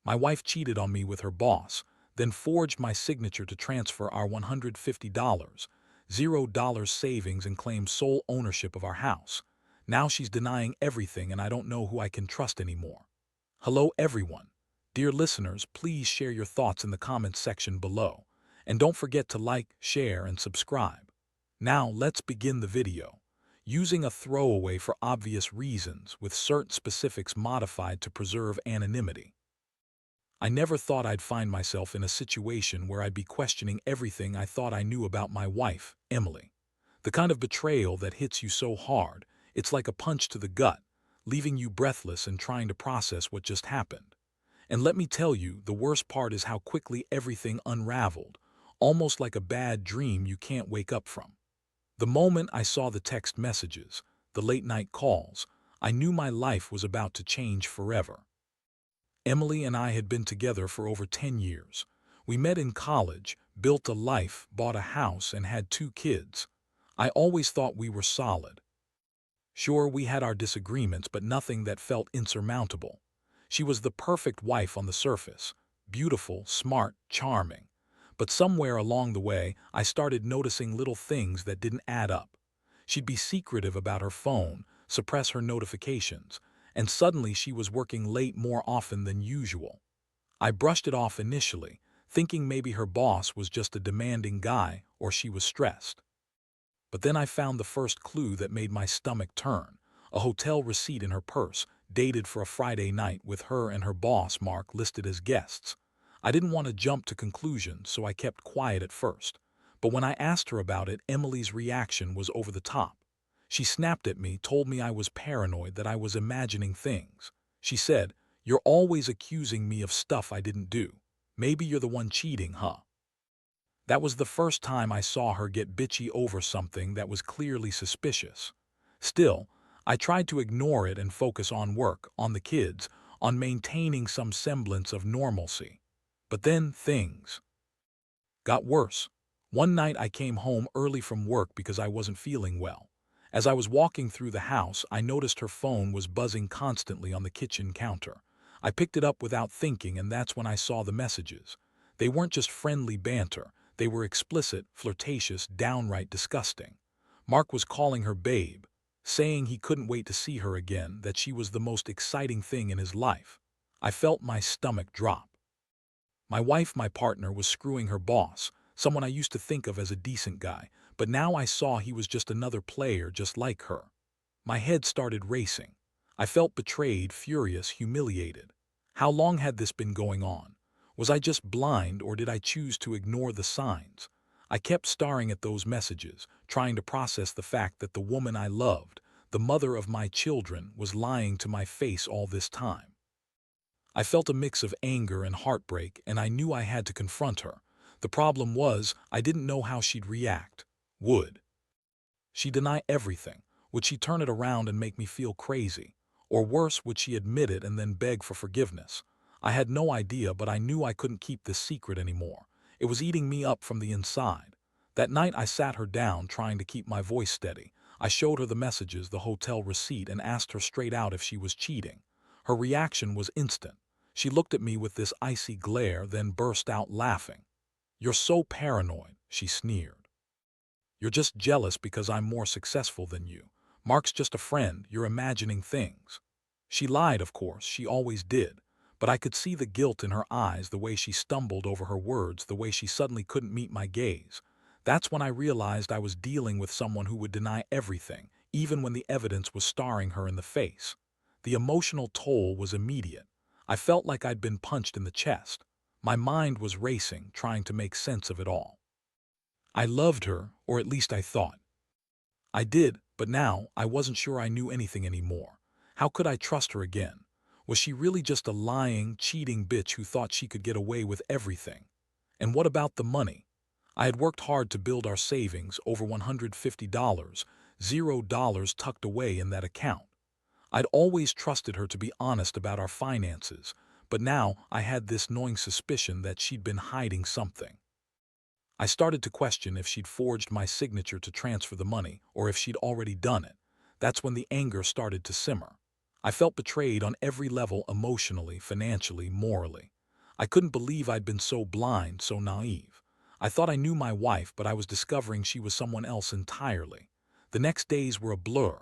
My wife cheated on me with her boss, then forged my signature to transfer our $150, $0 savings and claim sole ownership of our house. Now she's denying everything and I don't know who I can trust anymore. Hello everyone. Dear listeners, please share your thoughts in the comments section below. And don't forget to like, share, and subscribe. Now let's begin the video. Using a throwaway for obvious reasons with certain specifics modified to preserve anonymity. I never thought I'd find myself in a situation where I'd be questioning everything I thought I knew about my wife, Emily. The kind of betrayal that hits you so hard, it's like a punch to the gut, leaving you breathless and trying to process what just happened. And let me tell you, the worst part is how quickly everything unraveled, almost like a bad dream you can't wake up from. The moment I saw the text messages, the late-night calls, I knew my life was about to change forever. Emily and I had been together for over 10 years. We met in college, built a life, bought a house, and had 2 kids. I always thought we were solid. Sure, we had our disagreements, but nothing that felt insurmountable. She was the perfect wife on the surface, beautiful, smart, charming. But somewhere along the way, I started noticing little things that didn't add up. She'd be secretive about her phone, suppress her notifications, and suddenly she was working late more often than usual. I brushed it off initially, thinking maybe her boss was just a demanding guy or she was stressed. But then I found the first clue that made my stomach turn, a hotel receipt in her purse, dated for a Friday night with her and her boss, Mark, listed as guests. I didn't want to jump to conclusions, so I kept quiet at first. But when I asked her about it, Emily's reaction was over the top. She snapped at me, told me I was paranoid, that I was imagining things. She said, "You're always accusing me of stuff I didn't do. Maybe you're the one cheating, huh?" That was the first time I saw her get bitchy over something that was clearly suspicious. Still, I tried to ignore it and focus on work, on the kids, on maintaining some semblance of normalcy. But then things got worse. One night I came home early from work because I wasn't feeling well. As I was walking through the house, I noticed her phone was buzzing constantly on the kitchen counter. I picked it up without thinking, and that's when I saw the messages. They weren't just friendly banter. They were explicit, flirtatious, downright disgusting. Mark was calling her babe, saying he couldn't wait to see her again, that she was the most exciting thing in his life. I felt my stomach drop. My wife, my partner, was screwing her boss, someone I used to think of as a decent guy, but now I saw he was just another player just like her. My head started racing. I felt betrayed, furious, humiliated. How long had this been going on? Was I just blind, or did I choose to ignore the signs? I kept staring at those messages, trying to process the fact that the woman I loved, the mother of my children, was lying to my face all this time. I felt a mix of anger and heartbreak, and I knew I had to confront her. The problem was, I didn't know how she'd react. Would she deny everything? Would she turn it around and make me feel crazy? Or worse, would she admit it and then beg for forgiveness? I had no idea, but I knew I couldn't keep this secret anymore. It was eating me up from the inside. That night I sat her down, trying to keep my voice steady. I showed her the messages, the hotel receipt, and asked her straight out if she was cheating. Her reaction was instant. She looked at me with this icy glare, then burst out laughing. "You're so paranoid," she sneered. "You're just jealous because I'm more successful than you. Mark's just a friend, you're imagining things." She lied, of course, she always did. But I could see the guilt in her eyes, the way she stumbled over her words, the way she suddenly couldn't meet my gaze. That's when I realized I was dealing with someone who would deny everything, even when the evidence was staring her in the face. The emotional toll was immediate. I felt like I'd been punched in the chest. My mind was racing, trying to make sense of it all. I loved her, or at least I thought I did, but now I wasn't sure I knew anything anymore. How could I trust her again? Was she really just a lying, cheating bitch who thought she could get away with everything? And what about the money? I had worked hard to build our savings, over $150, $0 tucked away in that account. I'd always trusted her to be honest about our finances, but now I had this gnawing suspicion that she'd been hiding something. I started to question if she'd forged my signature to transfer the money, or if she'd already done it. That's when the anger started to simmer. I felt betrayed on every level, emotionally, financially, morally. I couldn't believe I'd been so blind, so naive. I thought I knew my wife, but I was discovering she was someone else entirely. The next days were a blur.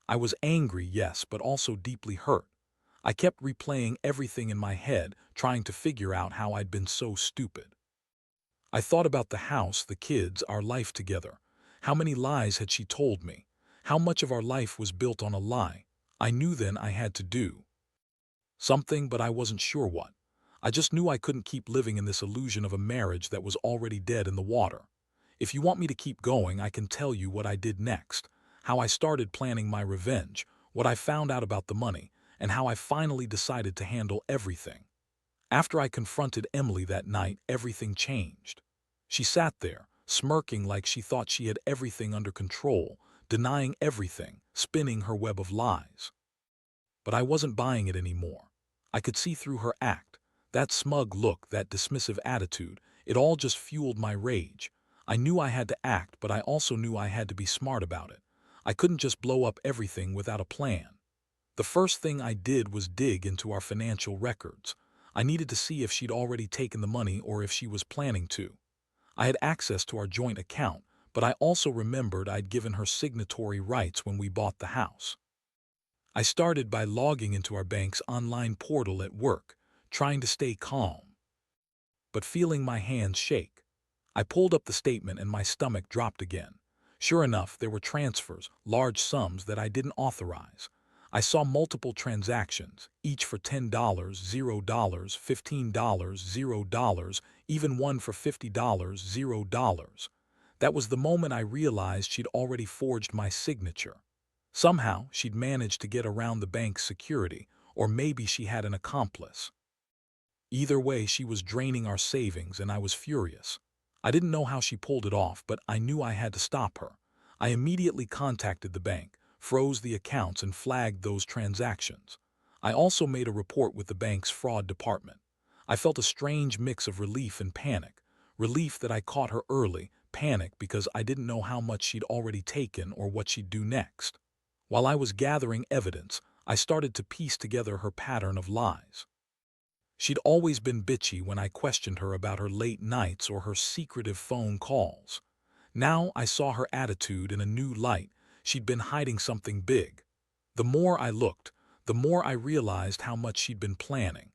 I was angry, yes, but also deeply hurt. I kept replaying everything in my head, trying to figure out how I'd been so stupid. I thought about the house, the kids, our life together. How many lies had she told me? How much of our life was built on a lie? I knew then I had to do something, but I wasn't sure what. I just knew I couldn't keep living in this illusion of a marriage that was already dead in the water. If you want me to keep going, I can tell you what I did next, how I started planning my revenge, what I found out about the money, and how I finally decided to handle everything. After I confronted Emily that night, everything changed. She sat there, smirking like she thought she had everything under control, denying everything, spinning her web of lies. But I wasn't buying it anymore. I could see through her act. That smug look, that dismissive attitude, it all just fueled my rage. I knew I had to act, but I also knew I had to be smart about it. I couldn't just blow up everything without a plan. The first thing I did was dig into our financial records. I needed to see if she'd already taken the money or if she was planning to. I had access to our joint account, but I also remembered I'd given her signatory rights when we bought the house. I started by logging into our bank's online portal at work, trying to stay calm, but feeling my hands shake. I pulled up the statement and my stomach dropped again. Sure enough, there were transfers, large sums that I didn't authorize. I saw multiple transactions, each for $10, $0, $15, $0, even one for $50, $0. That was the moment I realized she'd already forged my signature. Somehow, she'd managed to get around the bank's security, or maybe she had an accomplice. Either way, she was draining our savings, and I was furious. I didn't know how she pulled it off, but I knew I had to stop her. I immediately contacted the bank, froze the accounts, and flagged those transactions. I also made a report with the bank's fraud department. I felt a strange mix of relief and panic. Relief that I caught her early, panic because I didn't know how much she'd already taken or what she'd do next. While I was gathering evidence, I started to piece together her pattern of lies. She'd always been bitchy when I questioned her about her late nights or her secretive phone calls. Now I saw her attitude in a new light. She'd been hiding something big. The more I looked, the more I realized how much she'd been planning.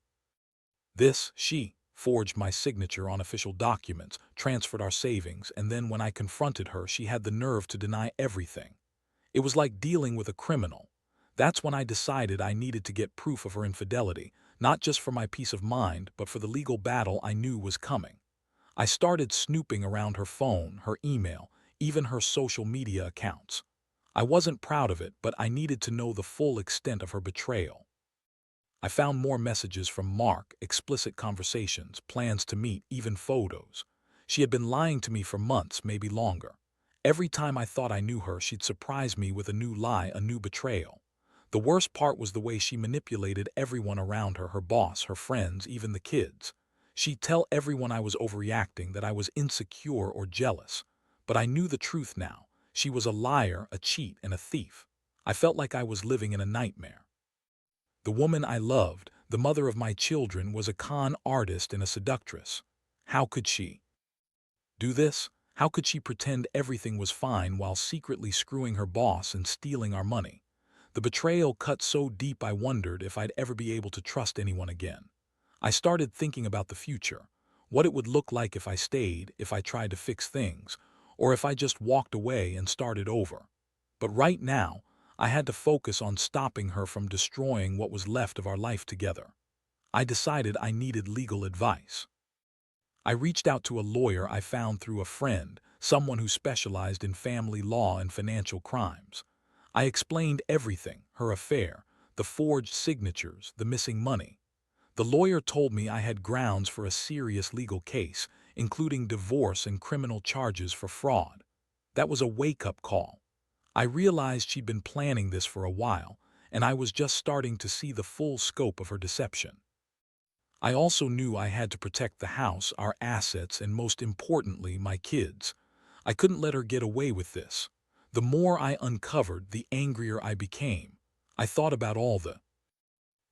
She forged my signature on official documents, transferred our savings, and then when I confronted her, she had the nerve to deny everything. It was like dealing with a criminal. That's when I decided I needed to get proof of her infidelity, not just for my peace of mind, but for the legal battle I knew was coming. I started snooping around her phone, her email, even her social media accounts. I wasn't proud of it, but I needed to know the full extent of her betrayal. I found more messages from Mark, explicit conversations, plans to meet, even photos. She had been lying to me for months, maybe longer. Every time I thought I knew her, she'd surprise me with a new lie, a new betrayal. The worst part was the way she manipulated everyone around her, her boss, her friends, even the kids. She'd tell everyone I was overreacting, that I was insecure or jealous. But I knew the truth now. She was a liar, a cheat, and a thief. I felt like I was living in a nightmare. The woman I loved, the mother of my children, was a con artist and a seductress. How could she do this? How could she pretend everything was fine while secretly screwing her boss and stealing our money? The betrayal cut so deep I wondered if I'd ever be able to trust anyone again. I started thinking about the future, what it would look like if I stayed, if I tried to fix things, or if I just walked away and started over. But right now, I had to focus on stopping her from destroying what was left of our life together. I decided I needed legal advice. I reached out to a lawyer I found through a friend, someone who specialized in family law and financial crimes. I explained everything, her affair, the forged signatures, the missing money. The lawyer told me I had grounds for a serious legal case, including divorce and criminal charges for fraud. That was a wake-up call. I realized she'd been planning this for a while, and I was just starting to see the full scope of her deception. I also knew I had to protect the house, our assets, and most importantly, my kids. I couldn't let her get away with this. The more I uncovered, the angrier I became. I thought about all the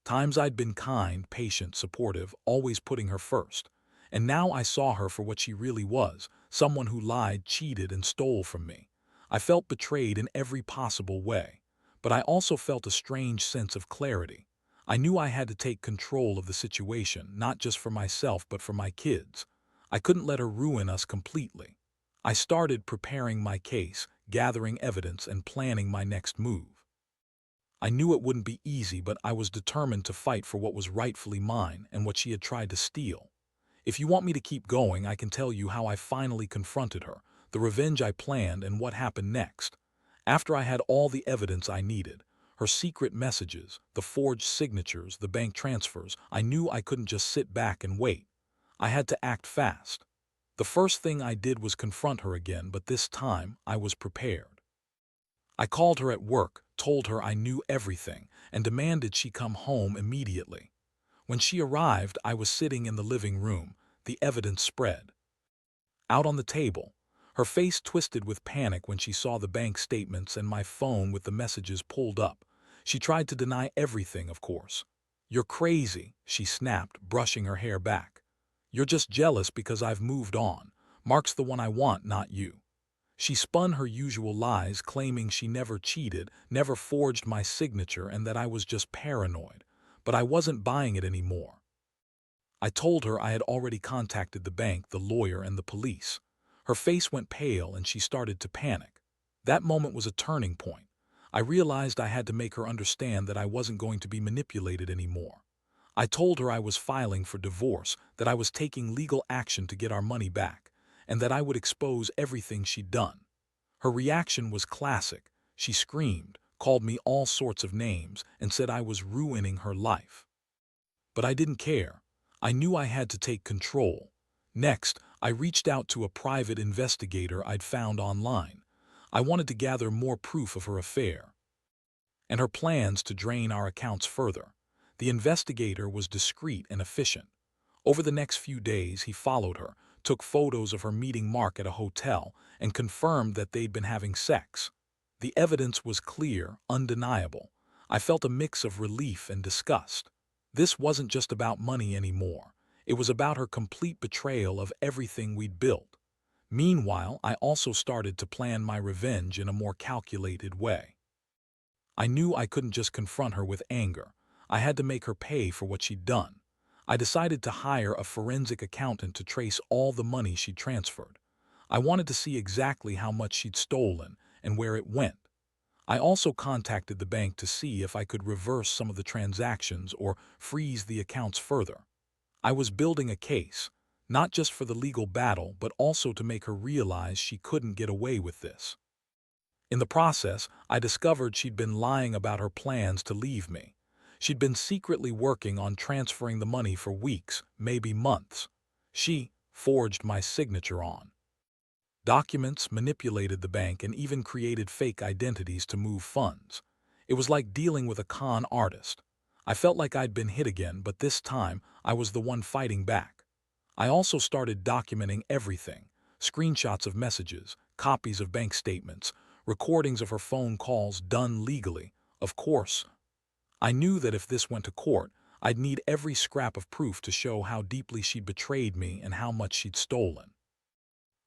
Times I'd been kind, patient, supportive, always putting her first. And now I saw her for what she really was, someone who lied, cheated, and stole from me. I felt betrayed in every possible way. But I also felt a strange sense of clarity. I knew I had to take control of the situation, not just for myself but for my kids. I couldn't let her ruin us completely. I started preparing my case, gathering evidence, and planning my next move. I knew it wouldn't be easy, but I was determined to fight for what was rightfully mine and what she had tried to steal. If you want me to keep going, I can tell you how I finally confronted her, the revenge I planned, and what happened next. After I had all the evidence I needed, her secret messages, the forged signatures, the bank transfers, I knew I couldn't just sit back and wait. I had to act fast. The first thing I did was confront her again, but this time I was prepared. I called her at work, told her I knew everything, and demanded she come home immediately. When she arrived, I was sitting in the living room, the evidence spread out on the table. Her face twisted with panic when she saw the bank statements and my phone with the messages pulled up. She tried to deny everything, of course. "You're crazy," she snapped, brushing her hair back. "You're just jealous because I've moved on. Mark's the one I want, not you." She spun her usual lies, claiming she never cheated, never forged my signature, and that I was just paranoid. But I wasn't buying it anymore. I told her I had already contacted the bank, the lawyer, and the police. Her face went pale and she started to panic. That moment was a turning point. I realized I had to make her understand that I wasn't going to be manipulated anymore. I told her I was filing for divorce, that I was taking legal action to get our money back, and that I would expose everything she'd done. Her reaction was classic. She screamed, called me all sorts of names, and said I was ruining her life. But I didn't care. I knew I had to take control. Next, I reached out to a private investigator I'd found online. I wanted to gather more proof of her affair and her plans to drain our accounts further. The investigator was discreet and efficient. Over the next few days, he followed her, took photos of her meeting Mark at a hotel, and confirmed that they'd been having sex. The evidence was clear, undeniable. I felt a mix of relief and disgust. This wasn't just about money anymore. It was about her complete betrayal of everything we'd built. Meanwhile, I also started to plan my revenge in a more calculated way. I knew I couldn't just confront her with anger. I had to make her pay for what she'd done. I decided to hire a forensic accountant to trace all the money she'd transferred. I wanted to see exactly how much she'd stolen and where it went. I also contacted the bank to see if I could reverse some of the transactions or freeze the accounts further. I was building a case, not just for the legal battle, but also to make her realize she couldn't get away with this. In the process, I discovered she'd been lying about her plans to leave me. She'd been secretly working on transferring the money for weeks, maybe months. She forged my signature on documents, manipulated the bank, and even created fake identities to move funds. It was like dealing with a con artist. I felt like I'd been hit again, but this time I was the one fighting back. I also started documenting everything: screenshots of messages, copies of bank statements, recordings of her phone calls done legally. Of course, I knew that if this went to court, I'd need every scrap of proof to show how deeply she'd betrayed me and how much she'd stolen.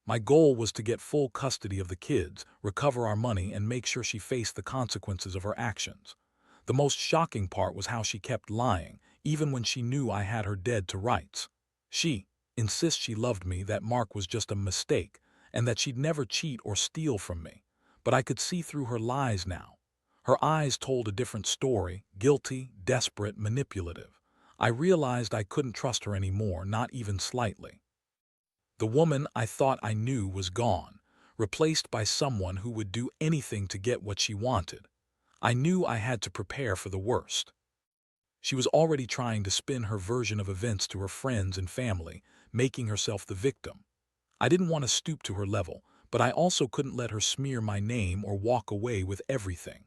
My goal was to get full custody of the kids, recover our money, and make sure she faced the consequences of her actions. The most shocking part was how she kept lying, even when she knew I had her dead to rights. She insists she loved me, that Mark was just a mistake, and that she'd never cheat or steal from me. But I could see through her lies now. Her eyes told a different story: guilty, desperate, manipulative. I realized I couldn't trust her anymore, not even slightly. The woman I thought I knew was gone, replaced by someone who would do anything to get what she wanted. I knew I had to prepare for the worst. She was already trying to spin her version of events to her friends and family, making herself the victim. I didn't want to stoop to her level, but I also couldn't let her smear my name or walk away with everything.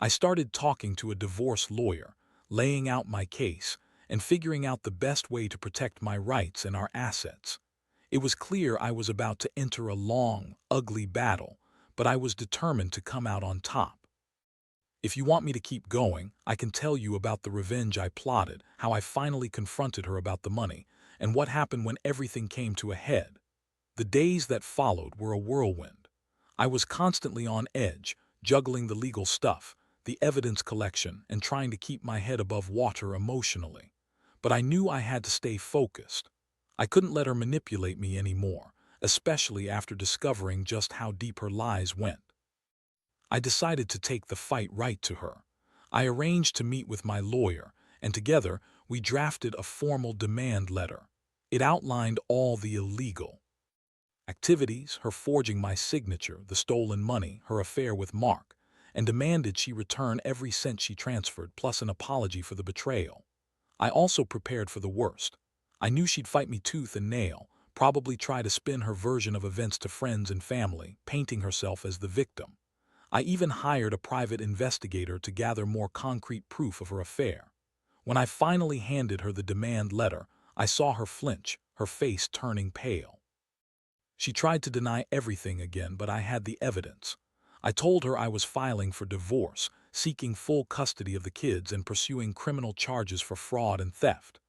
I started talking to a divorce lawyer, laying out my case, and figuring out the best way to protect my rights and our assets. It was clear I was about to enter a long, ugly battle, but I was determined to come out on top. If you want me to keep going, I can tell you about the revenge I plotted, how I finally confronted her about the money, and what happened when everything came to a head. The days that followed were a whirlwind. I was constantly on edge, juggling the legal stuff, the evidence collection, and trying to keep my head above water emotionally. But I knew I had to stay focused. I couldn't let her manipulate me anymore, especially after discovering just how deep her lies went. I decided to take the fight right to her. I arranged to meet with my lawyer, and together we drafted a formal demand letter. It outlined all the illegal activities, her forging my signature, the stolen money, her affair with Mark, and demanded she return every cent she transferred, plus an apology for the betrayal. I also prepared for the worst. I knew she'd fight me tooth and nail, probably try to spin her version of events to friends and family, painting herself as the victim. I even hired a private investigator to gather more concrete proof of her affair. When I finally handed her the demand letter, I saw her flinch, her face turning pale. She tried to deny everything again, but I had the evidence. I told her I was filing for divorce, seeking full custody of the kids, and pursuing criminal charges for fraud and theft.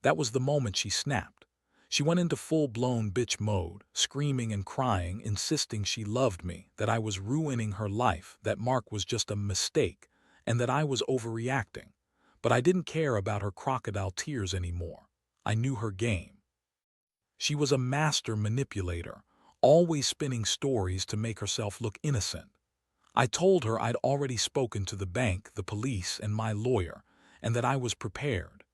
That was the moment she snapped. She went into full-blown bitch mode, screaming and crying, insisting she loved me, that I was ruining her life, that Mark was just a mistake, and that I was overreacting. But I didn't care about her crocodile tears anymore. I knew her game. She was a master manipulator, always spinning stories to make herself look innocent. I told her I'd already spoken to the bank, the police, and my lawyer, and that I was prepared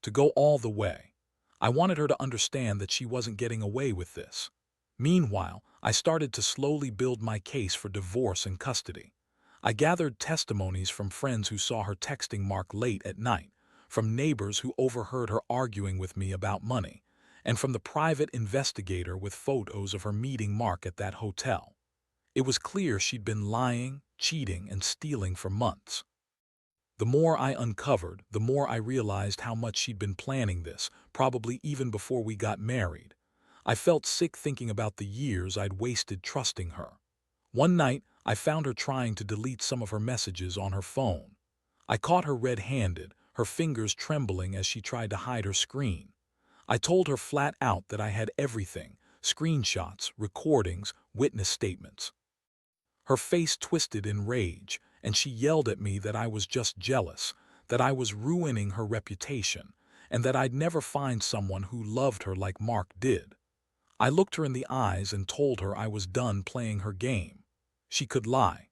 to go all the way. I wanted her to understand that she wasn't getting away with this. Meanwhile, I started to slowly build my case for divorce and custody. I gathered testimonies from friends who saw her texting Mark late at night, from neighbors who overheard her arguing with me about money, and from the private investigator with photos of her meeting Mark at that hotel. It was clear she'd been lying, cheating, and stealing for months. The more I uncovered, the more I realized how much she'd been planning this, probably even before we got married. I felt sick thinking about the years I'd wasted trusting her. One night, I found her trying to delete some of her messages on her phone. I caught her red-handed, her fingers trembling as she tried to hide her screen. I told her flat out that I had everything: screenshots, recordings, witness statements. Her face twisted in rage, and she yelled at me that I was just jealous, that I was ruining her reputation, and that I'd never find someone who loved her like Mark did. I looked her in the eyes and told her I was done playing her game. She could lie,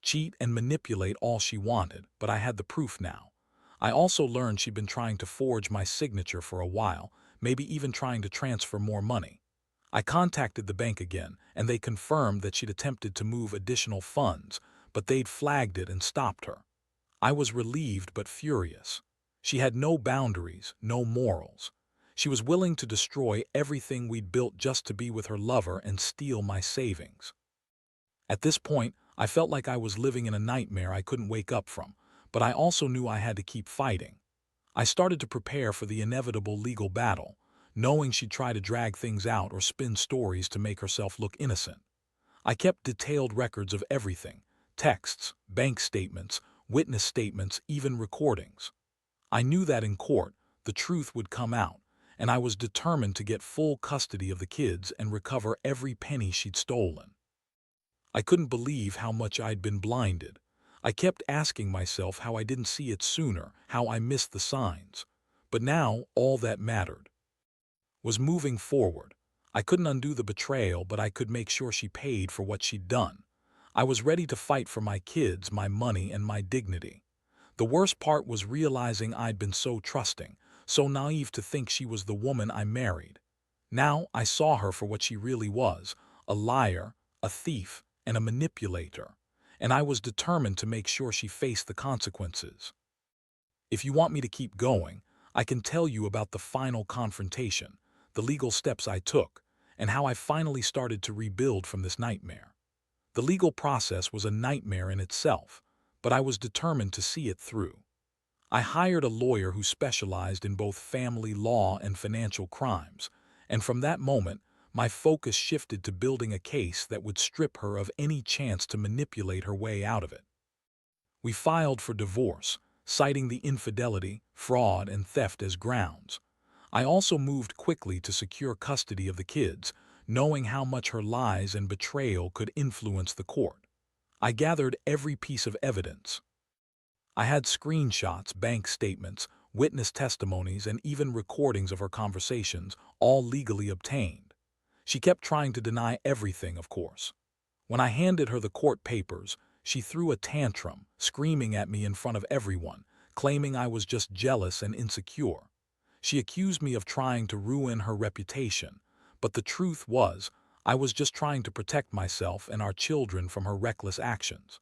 cheat, and manipulate all she wanted, but I had the proof now. I also learned she'd been trying to forge my signature for a while, maybe even trying to transfer more money. I contacted the bank again, and they confirmed that she'd attempted to move additional funds, but they'd flagged it and stopped her. I was relieved but furious. She had no boundaries, no morals. She was willing to destroy everything we'd built just to be with her lover and steal my savings. At this point, I felt like I was living in a nightmare I couldn't wake up from, but I also knew I had to keep fighting. I started to prepare for the inevitable legal battle, knowing she'd try to drag things out or spin stories to make herself look innocent. I kept detailed records of everything: texts, bank statements, witness statements, even recordings. I knew that in court, the truth would come out, and I was determined to get full custody of the kids and recover every penny she'd stolen. I couldn't believe how much I'd been blinded. I kept asking myself how I didn't see it sooner, how I missed the signs. But now, all that mattered was moving forward. I couldn't undo the betrayal, but I could make sure she paid for what she'd done. I was ready to fight for my kids, my money, and my dignity. The worst part was realizing I'd been so trusting, so naive to think she was the woman I married. Now I saw her for what she really was: a liar, a thief, and a manipulator, and I was determined to make sure she faced the consequences. If you want me to keep going, I can tell you about the final confrontation, the legal steps I took, and how I finally started to rebuild from this nightmare. The legal process was a nightmare in itself, but I was determined to see it through. I hired a lawyer who specialized in both family law and financial crimes, and from that moment, my focus shifted to building a case that would strip her of any chance to manipulate her way out of it. We filed for divorce, citing the infidelity, fraud, and theft as grounds. I also moved quickly to secure custody of the kids, knowing how much her lies and betrayal could influence the court. I gathered every piece of evidence. I had screenshots, bank statements, witness testimonies, and even recordings of her conversations, all legally obtained. She kept trying to deny everything, of course. When I handed her the court papers, she threw a tantrum, screaming at me in front of everyone, claiming I was just jealous and insecure. She accused me of trying to ruin her reputation, but the truth was, I was just trying to protect myself and our children from her reckless actions.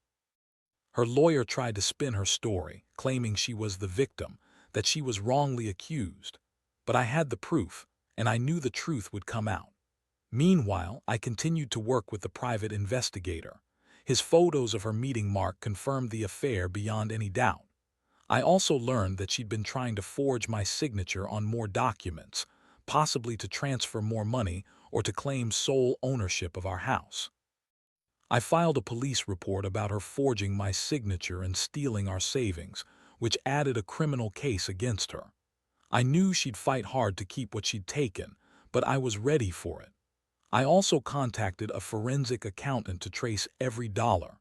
Her lawyer tried to spin her story, claiming she was the victim, that she was wrongly accused. But I had the proof, and I knew the truth would come out. Meanwhile, I continued to work with the private investigator. His photos of her meeting Mark confirmed the affair beyond any doubt. I also learned that she'd been trying to forge my signature on more documents, possibly to transfer more money or to claim sole ownership of our house. I filed a police report about her forging my signature and stealing our savings, which added a criminal case against her. I knew she'd fight hard to keep what she'd taken, but I was ready for it. I also contacted a forensic accountant to trace every dollar.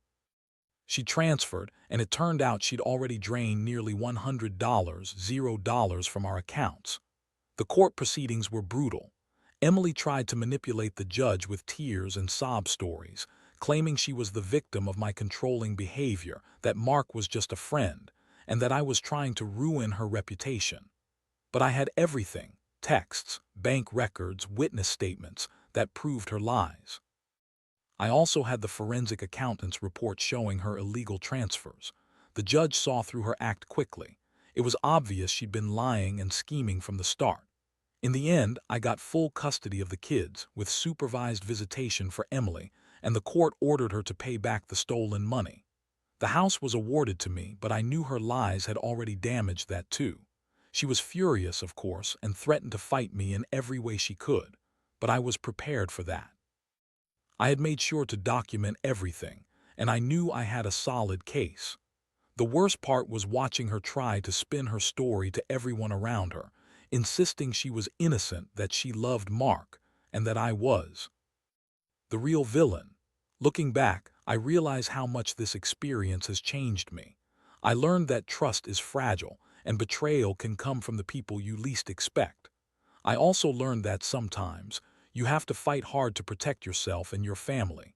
She transferred, and it turned out she'd already drained nearly $100, $0 from our accounts. The court proceedings were brutal. Emily tried to manipulate the judge with tears and sob stories, claiming she was the victim of my controlling behavior, that Mark was just a friend, and that I was trying to ruin her reputation. But I had everything: texts, bank records, witness statements that proved her lies. I also had the forensic accountant's report showing her illegal transfers. The judge saw through her act quickly. It was obvious she'd been lying and scheming from the start. In the end, I got full custody of the kids, with supervised visitation for Emily, and the court ordered her to pay back the stolen money. The house was awarded to me, but I knew her lies had already damaged that too. She was furious, of course, and threatened to fight me in every way she could, but I was prepared for that. I had made sure to document everything, and I knew I had a solid case. The worst part was watching her try to spin her story to everyone around her, insisting she was innocent, that she loved Mark, and that I was the real villain. Looking back, I realize how much this experience has changed me. I learned that trust is fragile, and betrayal can come from the people you least expect. I also learned that sometimes you have to fight hard to protect yourself and your family.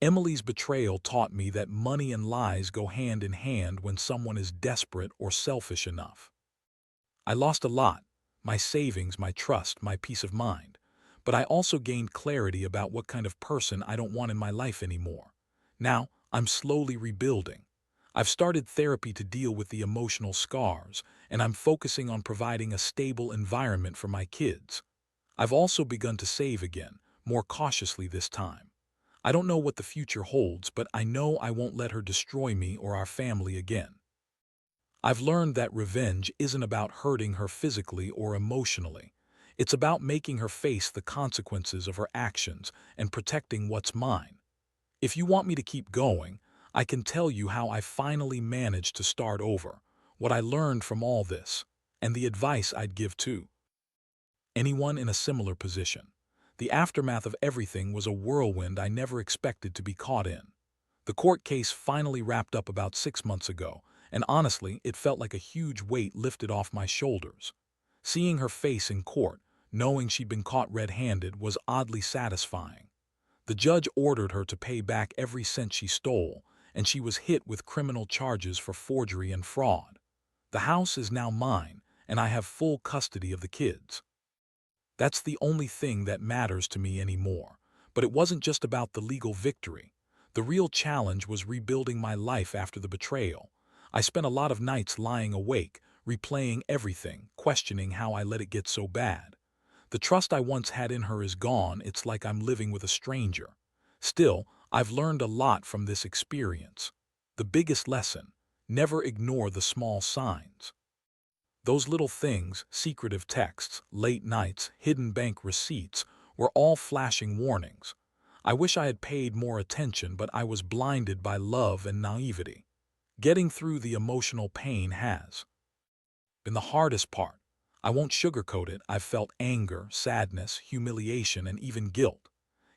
Emily's betrayal taught me that money and lies go hand in hand when someone is desperate or selfish enough. I lost a lot: my savings, my trust, my peace of mind. But I also gained clarity about what kind of person I don't want in my life anymore. Now, I'm slowly rebuilding. I've started therapy to deal with the emotional scars, and I'm focusing on providing a stable environment for my kids. I've also begun to save again, more cautiously this time. I don't know what the future holds, but I know I won't let her destroy me or our family again. I've learned that revenge isn't about hurting her physically or emotionally. It's about making her face the consequences of her actions and protecting what's mine. If you want me to keep going, I can tell you how I finally managed to start over, what I learned from all this, and the advice I'd give to anyone in a similar position. The aftermath of everything was a whirlwind I never expected to be caught in. The court case finally wrapped up about 6 months ago, and honestly, it felt like a huge weight lifted off my shoulders. Seeing her face in court, knowing she'd been caught red-handed, was oddly satisfying. The judge ordered her to pay back every cent she stole, and she was hit with criminal charges for forgery and fraud. The house is now mine, and I have full custody of the kids. That's the only thing that matters to me anymore. But it wasn't just about the legal victory. The real challenge was rebuilding my life after the betrayal. I spent a lot of nights lying awake, replaying everything, questioning how I let it get so bad. The trust I once had in her is gone. It's like I'm living with a stranger. Still, I've learned a lot from this experience. The biggest lesson: never ignore the small signs. Those little things, secretive texts, late nights, hidden bank receipts, were all flashing warnings. I wish I had paid more attention, but I was blinded by love and naivety. Getting through the emotional pain has been the hardest part. I won't sugarcoat it. I've felt anger, sadness, humiliation, and even guilt.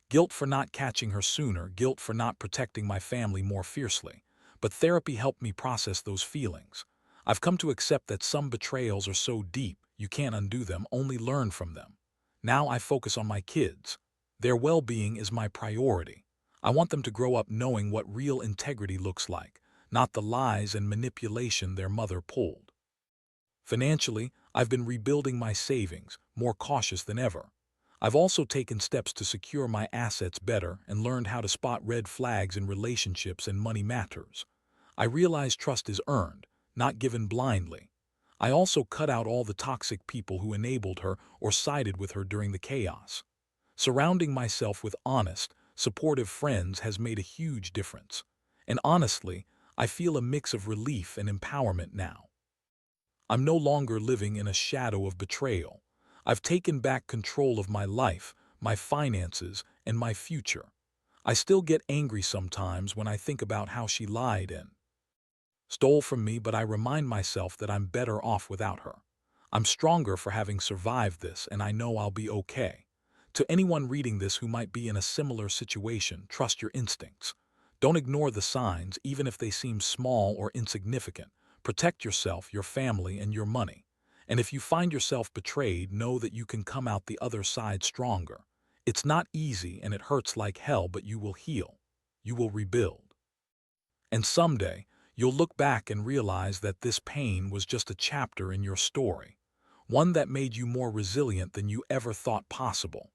Guilt for not catching her sooner, guilt for not protecting my family more fiercely. But therapy helped me process those feelings. I've come to accept that some betrayals are so deep, you can't undo them, only learn from them. Now I focus on my kids. Their well-being is my priority. I want them to grow up knowing what real integrity looks like, not the lies and manipulation their mother pulled. Financially, I've been rebuilding my savings, more cautious than ever. I've also taken steps to secure my assets better and learned how to spot red flags in relationships and money matters. I realize trust is earned, not given blindly. I also cut out all the toxic people who enabled her or sided with her during the chaos. Surrounding myself with honest, supportive friends has made a huge difference. And honestly, I feel a mix of relief and empowerment now. I'm no longer living in a shadow of betrayal. I've taken back control of my life, my finances, and my future. I still get angry sometimes when I think about how she lied and stole from me, but I remind myself that I'm better off without her. I'm stronger for having survived this, and I know I'll be okay. To anyone reading this who might be in a similar situation, trust your instincts. Don't ignore the signs, even if they seem small or insignificant. Protect yourself, your family, and your money. And if you find yourself betrayed, know that you can come out the other side stronger. It's not easy and it hurts like hell, but you will heal. You will rebuild. And someday, you'll look back and realize that this pain was just a chapter in your story, one that made you more resilient than you ever thought possible.